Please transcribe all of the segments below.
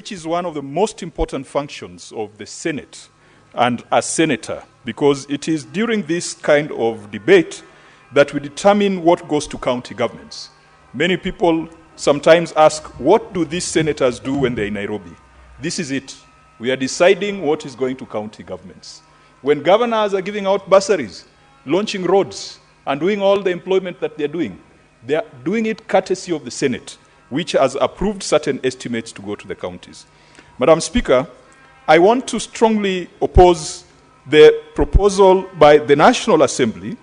which is one of the most important functions of the Senate and a senator, because it is during this kind of debate that we determine what goes to county governments. Many people sometimes ask, what do these senators do when they're in Nairobi? This is it. We are deciding what is going to county governments. When governors are giving out bursaries, launching roads, and doing all the employment that they're doing it courtesy of the Senate, which has approved certain estimates to go to the counties. Madam Speaker, I want to strongly oppose the proposal by the National Assembly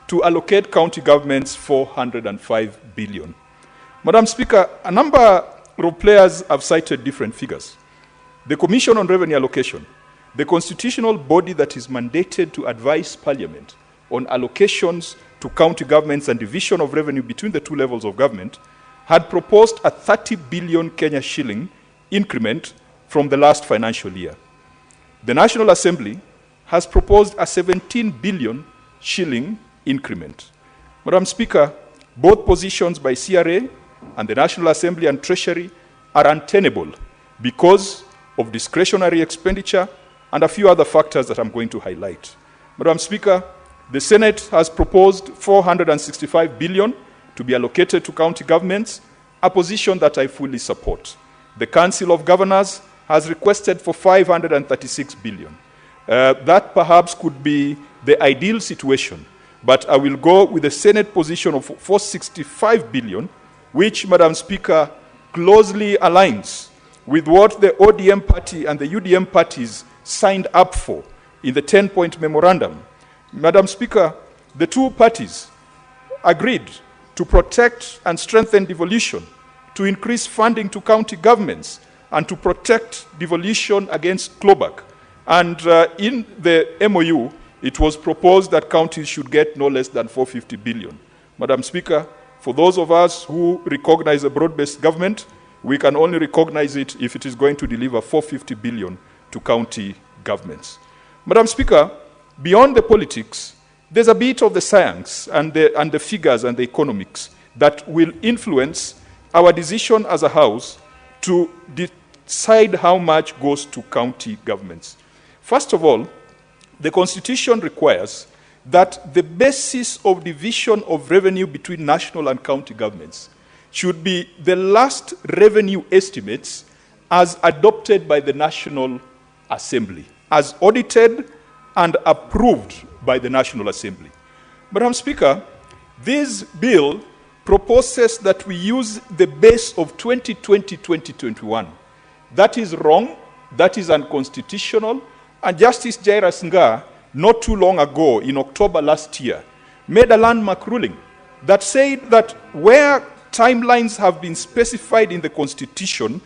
to allocate county governments 405 billion. Madam Speaker, a number of players have cited different figures. The Commission on Revenue Allocation, the constitutional body that is mandated to advise Parliament on allocations to county governments and division of revenue between the two levels of government, had proposed a 30 billion Kenya shilling increment from the last financial year. The National Assembly has proposed a 17 billion shilling increment. Madam Speaker, both positions by CRA and the National Assembly and Treasury are untenable because of discretionary expenditure and a few other factors that I'm going to highlight. Madam Speaker, the Senate has proposed 465 billion to be allocated to county governments, a position that I fully support. The Council of Governors has requested for 536 billion. That perhaps could be the ideal situation, but I will go with the Senate position of 465 billion, which, Madam Speaker, closely aligns with what the ODM party and the UDM parties signed up for in the 10-point memorandum. Madam Speaker, the two parties agreed to protect and strengthen devolution, to increase funding to county governments, and to protect devolution against clawback. And in the MOU, it was proposed that counties should get no less than 450 billion. Madam Speaker, for those of us who recognize a broad-based government, we can only recognize it if it is going to deliver 450 billion to county governments. Madam Speaker, beyond the politics, there's a bit of the science and the figures and the economics that will influence our decision as a House to decide how much goes to county governments. First of all, the Constitution requires that the basis of division of revenue between national and county governments should be the last revenue estimates as adopted by the National Assembly, as audited and approved by the National Assembly. Madam Speaker, this bill proposes that we use the base of 2020-2021. That is wrong, that is unconstitutional, and Justice Jairus Ngaah, not too long ago, in October last year, made a landmark ruling that said that where timelines have been specified in the Constitution,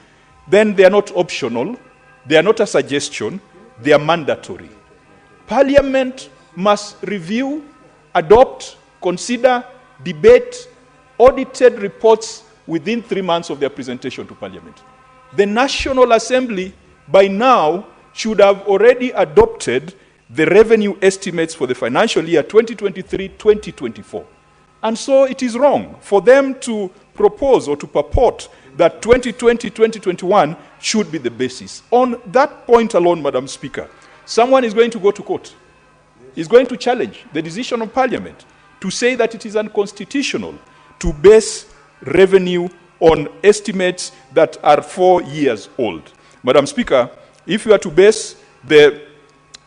then they are not optional, they are not a suggestion, they are mandatory. Parliament must review, adopt, consider, debate, audited reports within 3 months of their presentation to Parliament. The National Assembly, by now, should have already adopted the revenue estimates for the financial year 2023-2024. And so it is wrong for them to propose or to purport that 2020-2021 should be the basis. On that point alone, Madam Speaker, someone is going to go to court. Is going to challenge the decision of Parliament to say that it is unconstitutional to base revenue on estimates that are 4 years old. Madam Speaker, if you are to base the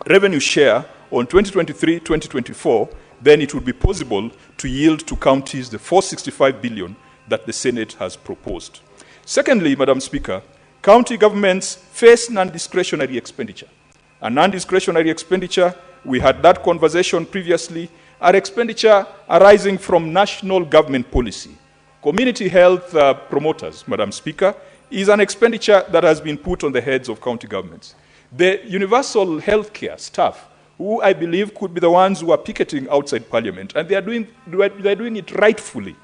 revenue share on 2023-2024, then it would be possible to yield to counties the 465 billion that the Senate has proposed. Secondly, Madam Speaker, county governments face non-discretionary expenditure. A non-discretionary expenditure, we had that conversation previously, are expenditure arising from national government policy. Community health promoters, Madam Speaker, is an expenditure that has been put on the heads of county governments. The universal healthcare staff, who I believe could be the ones who are picketing outside Parliament, and they're doing it rightfully,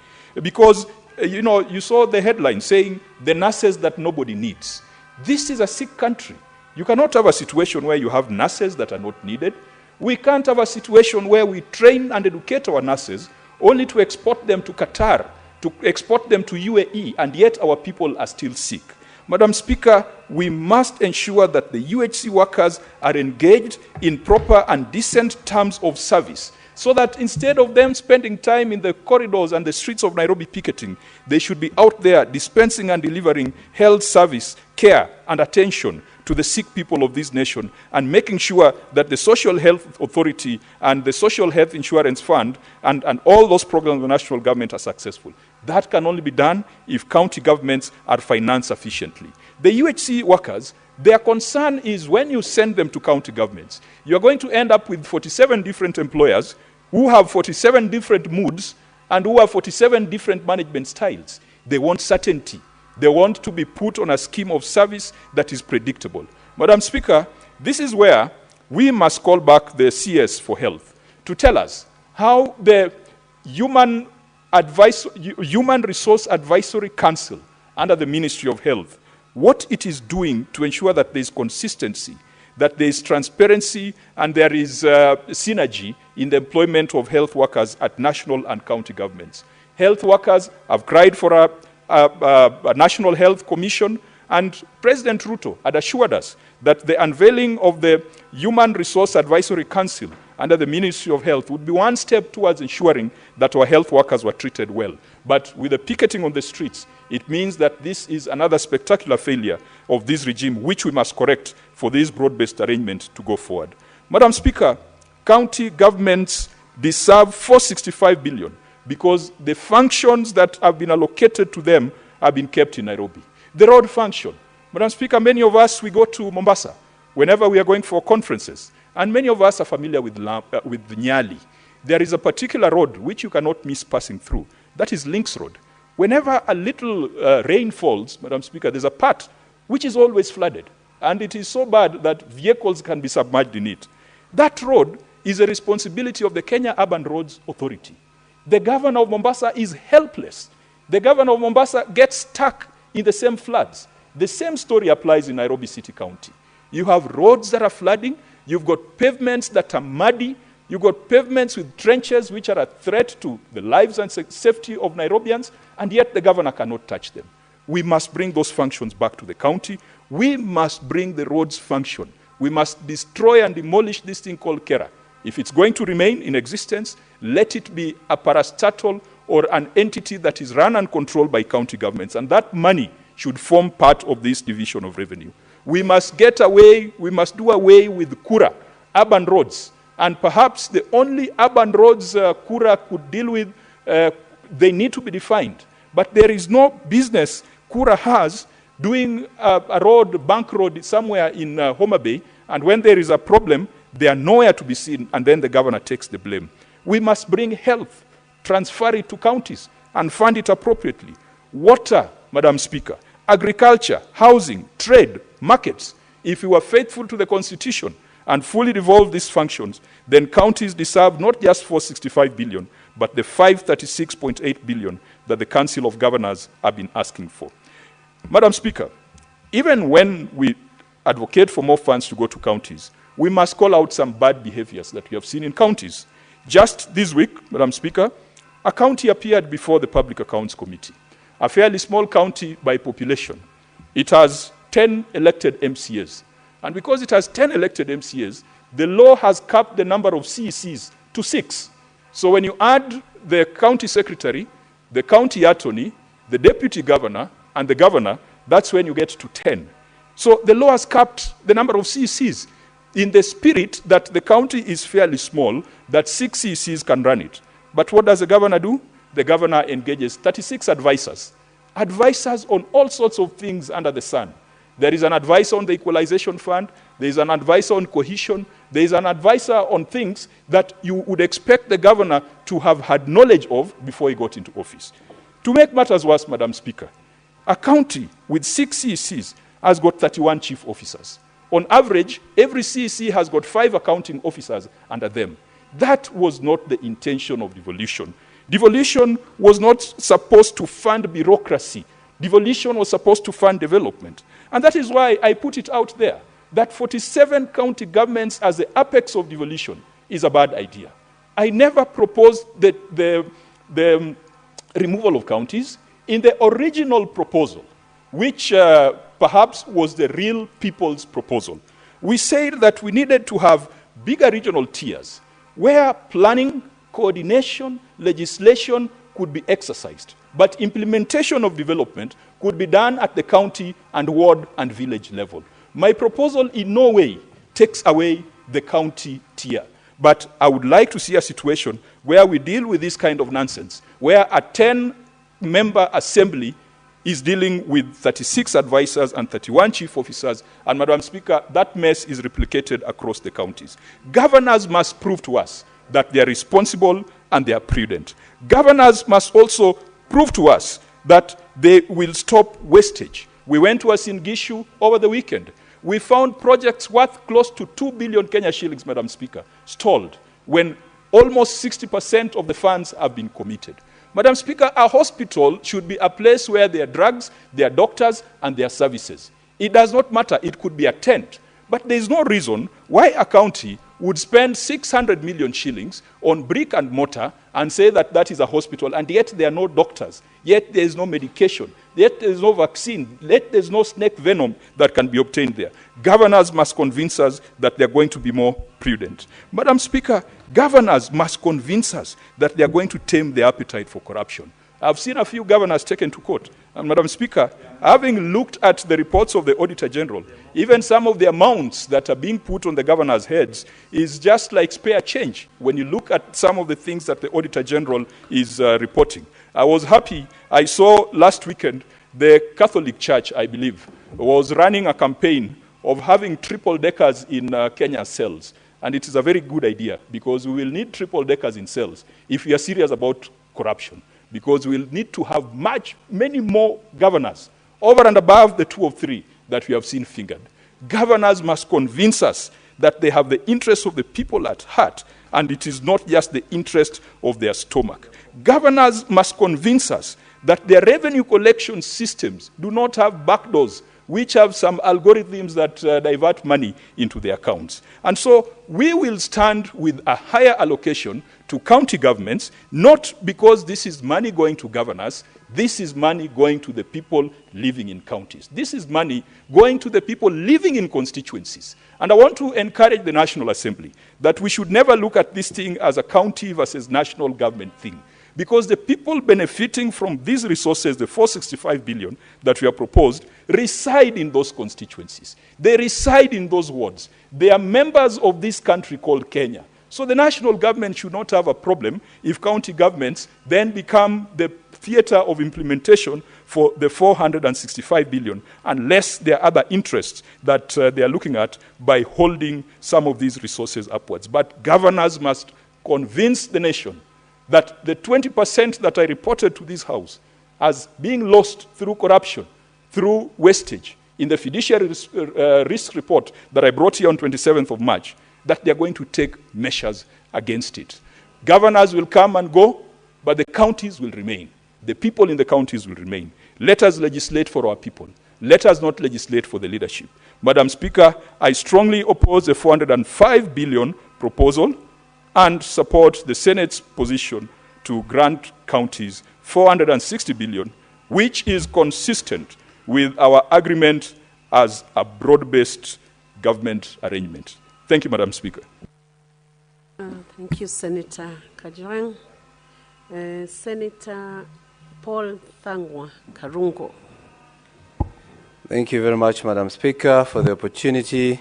because you saw the headline saying the nurses that nobody needs. This is a sick country. You cannot have a situation where you have nurses that are not needed. We can't have a situation where we train and educate our nurses only to export them to Qatar, to export them to UAE, and yet our people are still sick. Madam Speaker, we must ensure that the UHC workers are engaged in proper and decent terms of service, so that instead of them spending time in the corridors and the streets of Nairobi picketing, they should be out there dispensing and delivering health service, care, and attention to the sick people of this nation, and making sure that the Social Health Authority and the Social Health Insurance Fund and all those programs of the national government are successful. That can only be done if county governments are financed sufficiently. The UHC workers, their concern is when you send them to county governments, you're going to end up with 47 different employers who have 47 different moods and who have 47 different management styles. They want certainty. They want to be put on a scheme of service that is predictable. Madam Speaker, this is where we must call back the CS for Health to tell us how the Human Resource Advisory Council under the Ministry of Health, what it is doing to ensure that there is consistency, that there is transparency, and there is synergy in the employment of health workers at national and county governments. Health workers have cried for a National Health Commission, and President Ruto had assured us that the unveiling of the Human Resource Advisory Council under the Ministry of Health would be one step towards ensuring that our health workers were treated well. But with the picketing on the streets, it means that this is another spectacular failure of this regime, which we must correct for this broad-based arrangement to go forward. Madam Speaker, county governments deserve 465 billion because the functions that have been allocated to them have been kept in Nairobi. The road function. Madam Speaker, many of us, we go to Mombasa whenever we are going for conferences, and many of us are familiar with Nyali. There is a particular road which you cannot miss passing through. That is Links Road. Whenever a little rain falls, Madam Speaker, there's a part which is always flooded, and it is so bad that vehicles can be submerged in it. That road is a responsibility of the Kenya Urban Roads Authority. The governor of Mombasa is helpless. The governor of Mombasa gets stuck in the same floods. The same story applies in Nairobi City County. You have roads that are flooding, you've got pavements that are muddy, you've got pavements with trenches which are a threat to the lives and safety of Nairobians, and yet the governor cannot touch them. We must bring those functions back to the county. We must bring the roads function. We must destroy and demolish this thing called KERA. If it's going to remain in existence, let it be a parastatal or an entity that is run and controlled by county governments, and that money should form part of this division of revenue. We must do away with Kura, urban roads, and perhaps the only urban roads Kura could deal with, they need to be defined. But there is no business Kura has doing a road, bank road somewhere in Homa Bay, and when there is a problem, they are nowhere to be seen, and then the governor takes the blame. We must bring health, transfer it to counties, and fund it appropriately. Water, Madam Speaker, agriculture, housing, trade, markets. If we were faithful to the Constitution and fully devolve these functions, then counties deserve not just 465 billion, but the 536.8 billion that the Council of Governors have been asking for. Madam Speaker, even when we advocate for more funds to go to counties, we must call out some bad behaviors that we have seen in counties. Just this week, Madam Speaker, a county appeared before the Public Accounts Committee, a fairly small county by population. It has 10 elected MCAs. And because it has 10 elected MCAs, the law has capped the number of CECs to 6. So when you add the county secretary, the county attorney, the deputy governor, and the governor, that's when you get to 10. So the law has capped the number of CECs in the spirit that the county is fairly small, that 6 CECs can run it. But what does the governor do? The governor engages 36 advisors on all sorts of things under the sun. There is an advisor on the Equalization Fund, there is an advisor on cohesion, there is an advisor on things that you would expect the governor to have had knowledge of before he got into office. To make matters worse, Madam Speaker, a county with 6 CECs has got 31 chief officers. On average, every CEC has got 5 accounting officers under them. That was not the intention of devolution. Devolution was not supposed to fund bureaucracy. Devolution was supposed to fund development. And that is why I put it out there that 47 county governments as the apex of devolution is a bad idea. I never proposed the removal of counties. In the original proposal, which perhaps was the real people's proposal. We said that we needed to have bigger regional tiers where planning, coordination, legislation could be exercised, but implementation of development could be done at the county and ward and village level. My proposal in no way takes away the county tier, but I would like to see a situation where we deal with this kind of nonsense, where a 10-member assembly is dealing with 36 advisors and 31 chief officers, and Madam Speaker, that mess is replicated across the counties. Governors must prove to us that they are responsible and they are prudent. Governors must also prove to us that they will stop wastage. We went to Uasin Gishu over the weekend. We found projects worth close to 2 billion Kenya shillings, Madam Speaker, stalled when almost 60% of the funds have been committed. Madam Speaker, a hospital should be a place where there are drugs, there are doctors, and there are services. It does not matter. It could be a tent. But there is no reason why a county would spend 600 million shillings on brick and mortar and say that that is a hospital, and yet there are no doctors, yet there is no medication, yet there is no vaccine, yet there is no snake venom that can be obtained there. Governors must convince us that they are going to be more prudent. Madam Speaker, governors must convince us that they are going to tame their appetite for corruption. I've seen a few governors taken to court. And Madam Speaker, having looked at the reports of the Auditor General, even some of the amounts that are being put on the governors' heads is just like spare change when you look at some of the things that the Auditor General is reporting. I was happy. I saw last weekend the Catholic Church, I believe, was running a campaign of having triple deckers in Kenya cells. And it is a very good idea because we will need triple deckers in cells if we are serious about corruption, because we'll need to have many more governors over and above the 2 or 3 that we have seen fingered. Governors must convince us that they have the interests of the people at heart, and it is not just the interest of their stomach. Governors must convince us that their revenue collection systems do not have backdoors which have some algorithms that divert money into their accounts. And so we will stand with a higher allocation to county governments, not because this is money going to governors, this is money going to the people living in counties. This is money going to the people living in constituencies. And I want to encourage the National Assembly that we should never look at this thing as a county versus national government thing, because the people benefiting from these resources, the 465 billion that we have proposed, reside in those constituencies. They reside in those wards. They are members of this country called Kenya. So the national government should not have a problem if county governments then become the theater of implementation for the 465 billion, unless there are other interests that they are looking at by holding some of these resources upwards. But governors must convince the nation that the 20% that I reported to this House as being lost through corruption, through wastage, in the fiduciary risk report that I brought here on 27th of March, that they are going to take measures against it. Governors will come and go, but the counties will remain. The people in the counties will remain. Let us legislate for our people. Let us not legislate for the leadership. Madam Speaker, I strongly oppose the 405 billion proposal and support the Senate's position to grant counties 460 billion, which is consistent with our agreement as a broad-based government arrangement. Thank you, Madam Speaker. Thank you, Senator Kajwang. Senator Paul Thangwa Karungo. Thank you very much, Madam Speaker, for the opportunity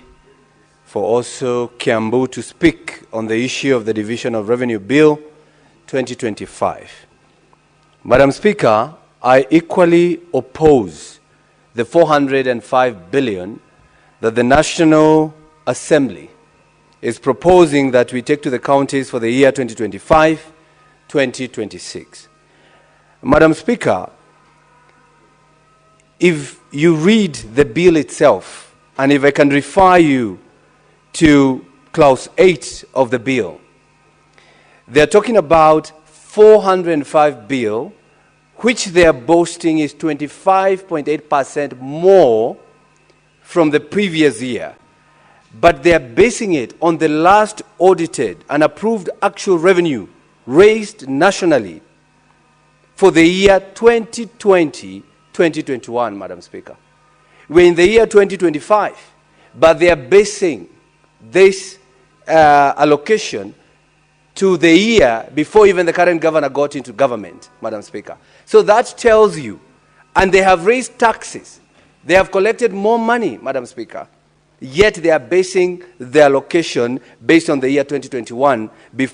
for also Kiambu to speak on the issue of the Division of Revenue Bill 2025. Madam Speaker, I equally oppose the 405 billion that the National Assembly is proposing that we take to the counties for the year 2025-2026. Madam Speaker, if you read the bill itself, and if I can refer you to clause 8 of the bill, they're talking about 405 billion, which they are boasting is 25.8% more from the previous year. But they are basing it on the last audited and approved actual revenue raised nationally for the year 2020-2021, Madam Speaker, We're in the year 2025, but they are basing this allocation to the year before even the current governor got into government, Madam Speaker. So that tells you, and they have raised taxes. They have collected more money, Madam Speaker, yet they are basing their allocation based on the year 2021 before